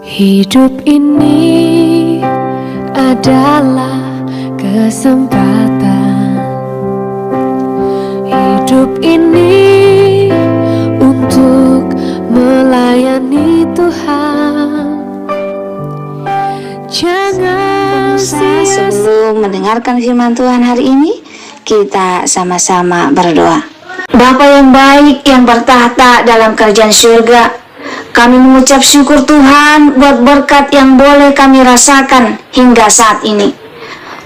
Hidup ini adalah kesempatan. Hidup ini untuk melayani Tuhan. Jangan sia-sia. Sebelum mendengarkan firman Tuhan hari ini, kita sama-sama berdoa. Bapa yang baik yang bertahta dalam kerajaan surga, kami mengucap syukur Tuhan buat berkat yang boleh kami rasakan hingga saat ini.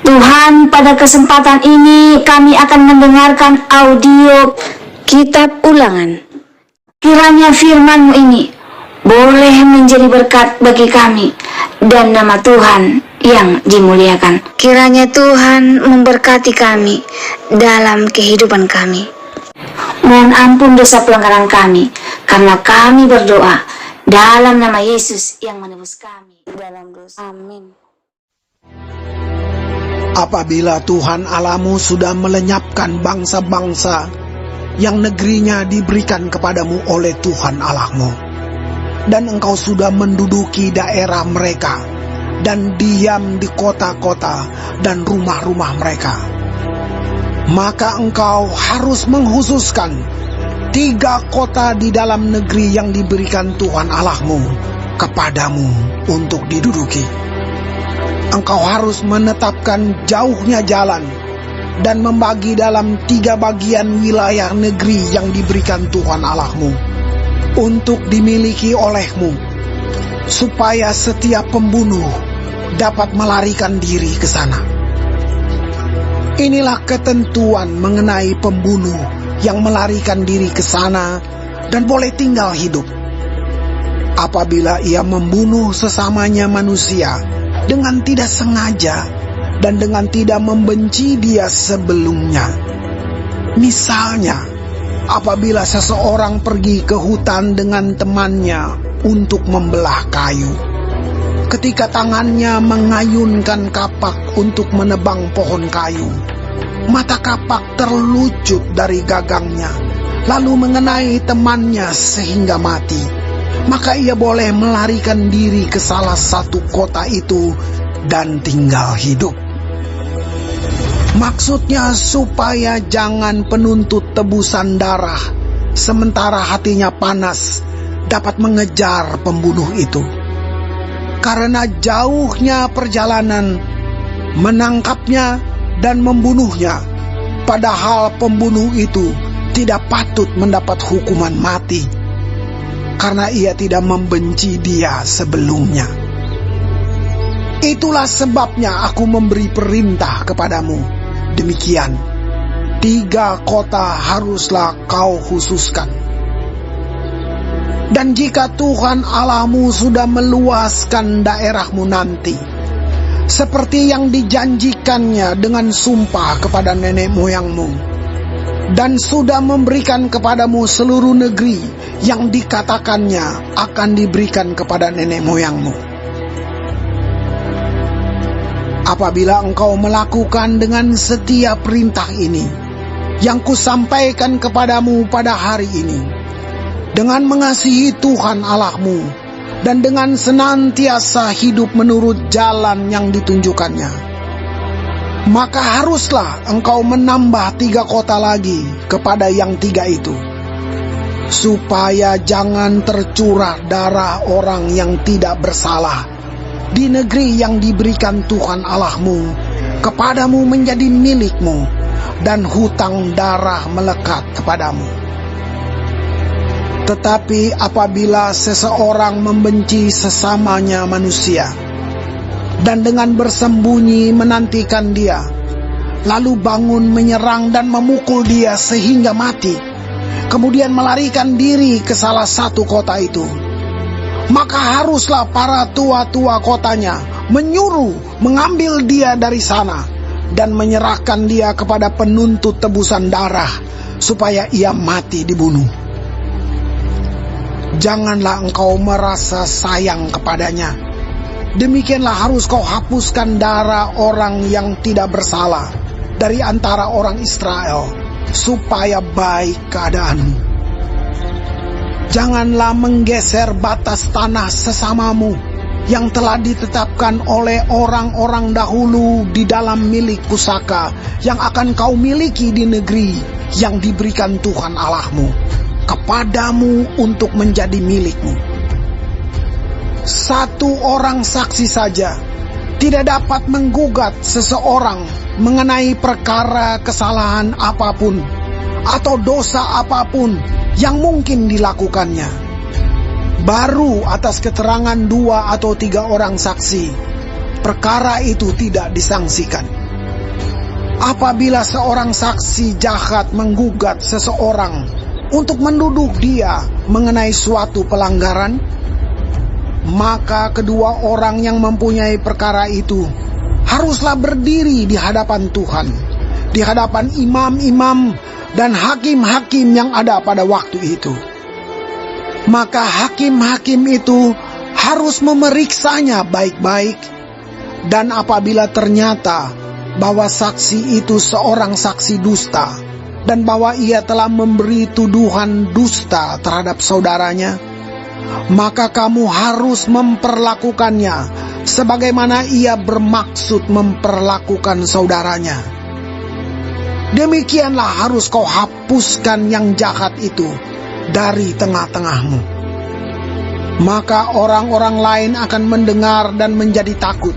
Tuhan, pada kesempatan ini kami akan mendengarkan audio kitab Ulangan. Kiranya firman-Mu ini boleh menjadi berkat bagi kami dan nama Tuhan yang dimuliakan. Kiranya Tuhan memberkati kami dalam kehidupan kami. Mohon ampun dosa pelanggaran kami, karena kami berdoa dalam nama Yesus yang menebus kami dalam dosa. Amin. Apabila Tuhan Allahmu sudah melenyapkan bangsa-bangsa yang negerinya diberikan kepadamu oleh Tuhan Allahmu, dan engkau sudah menduduki daerah mereka dan diam di kota-kota dan rumah-rumah mereka, maka engkau harus menghususkan 3 kota di dalam negeri yang diberikan Tuhan Allahmu kepadamu untuk diduduki. Engkau harus menetapkan jauhnya jalan dan membagi dalam 3 bagian wilayah negeri yang diberikan Tuhan Allahmu untuk dimiliki olehmu, supaya setiap pembunuh dapat melarikan diri ke sana. Inilah ketentuan mengenai pembunuh yang melarikan diri ke sana dan boleh tinggal hidup. Apabila ia membunuh sesamanya manusia dengan tidak sengaja dan dengan tidak membenci dia sebelumnya. Misalnya, apabila seseorang pergi ke hutan dengan temannya untuk membelah kayu, ketika tangannya mengayunkan kapak untuk menebang pohon kayu, mata kapak terlucut dari gagangnya, lalu mengenai temannya sehingga mati, maka ia boleh melarikan diri ke salah satu kota itu dan tinggal hidup. Maksudnya supaya jangan penuntut tebusan darah sementara hatinya panas dapat mengejar pembunuh itu, karena jauhnya perjalanan menangkapnya dan membunuhnya, padahal pembunuh itu tidak patut mendapat hukuman mati, karena ia tidak membenci dia sebelumnya. Itulah sebabnya aku memberi perintah kepadamu. Demikian, 3 kota haruslah kau khususkan. Dan jika Tuhan Allahmu sudah meluaskan daerahmu nanti, seperti yang dijanjikannya dengan sumpah kepada nenek moyangmu, dan sudah memberikan kepadamu seluruh negeri yang dikatakannya akan diberikan kepada nenek moyangmu. Apabila engkau melakukan dengan setiap perintah ini yang kusampaikan kepadamu pada hari ini, dengan mengasihi Tuhan Allahmu dan dengan senantiasa hidup menurut jalan yang ditunjukkannya, maka haruslah engkau menambah 3 kota lagi kepada yang 3 itu, supaya jangan tercurah darah orang yang tidak bersalah di negeri yang diberikan Tuhan Allahmu kepadamu menjadi milikmu, dan hutang darah melekat kepadamu. Tetapi apabila seseorang membenci sesamanya manusia dan dengan bersembunyi menantikan dia, lalu bangun menyerang dan memukul dia sehingga mati, kemudian melarikan diri ke salah satu kota itu, maka haruslah para tua-tua kotanya menyuruh mengambil dia dari sana dan menyerahkan dia kepada penuntut tebusan darah, supaya ia mati dibunuh. Janganlah engkau merasa sayang kepadanya. Demikianlah harus kau hapuskan darah orang yang tidak bersalah dari antara orang Israel, supaya baik keadaanmu. Janganlah menggeser batas tanah sesamamu yang telah ditetapkan oleh orang-orang dahulu di dalam milik pusaka yang akan kau miliki di negeri yang diberikan Tuhan Allahmu kepadamu untuk menjadi milikmu. Satu orang saksi saja tidak dapat menggugat seseorang mengenai perkara kesalahan apapun atau dosa apapun yang mungkin dilakukannya. Baru atas keterangan 2 atau 3 orang saksi, perkara itu tidak disangsikan. Apabila seorang saksi jahat menggugat seseorang untuk menduduh dia mengenai suatu pelanggaran, maka kedua orang yang mempunyai perkara itu haruslah berdiri di hadapan Tuhan, di hadapan imam-imam dan hakim-hakim yang ada pada waktu itu. Maka hakim-hakim itu harus memeriksanya baik-baik, dan apabila ternyata bahwa saksi itu seorang saksi dusta dan bahwa ia telah memberi tuduhan dusta terhadap saudaranya, maka kamu harus memperlakukannya sebagaimana ia bermaksud memperlakukan saudaranya. Demikianlah harus kau hapuskan yang jahat itu dari tengah-tengahmu. Maka orang-orang lain akan mendengar dan menjadi takut,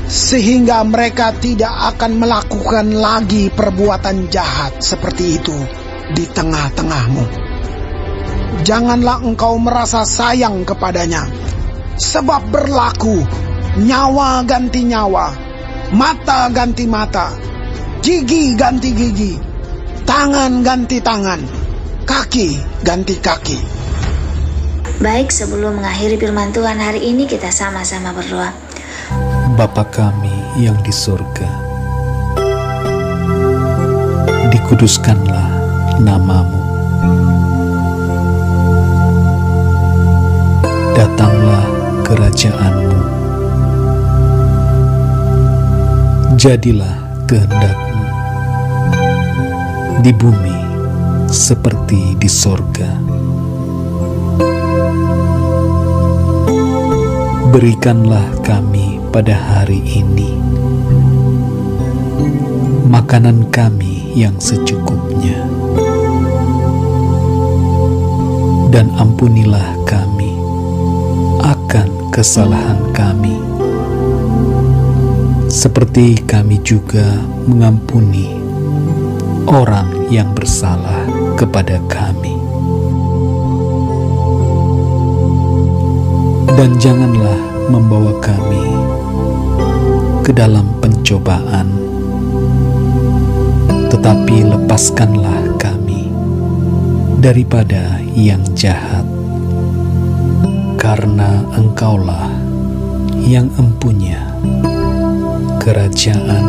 sehingga mereka tidak akan melakukan lagi perbuatan jahat seperti itu di tengah-tengahmu. Janganlah engkau merasa sayang kepadanya, sebab berlaku nyawa ganti nyawa, mata ganti mata, gigi ganti gigi, tangan ganti tangan, kaki ganti kaki. Baik, sebelum mengakhiri firman Tuhan hari ini, kita sama-sama berdoa. Bapa kami yang di surga, dikuduskanlah nama-Mu. Datanglah kerajaan-Mu. Jadilah kehendak-Mu di bumi seperti di sorga. Berikanlah kami pada hari ini makanan kami yang secukupnya, dan ampunilah kami akan kesalahan kami, seperti kami juga mengampuni orang yang bersalah kepada kami. Dan janganlah membawa kami ke dalam pencobaan, tetapi lepaskanlah kami daripada yang jahat, karena Engkaulah yang empunya kerajaan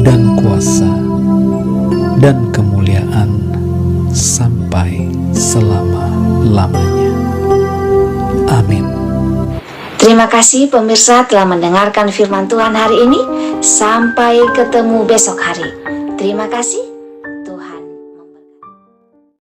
dan kuasa dan kemuliaan sampai selama-lamanya. Amin. Terima kasih pemirsa telah mendengarkan firman Tuhan hari ini. Sampai ketemu besok hari. Terima kasih.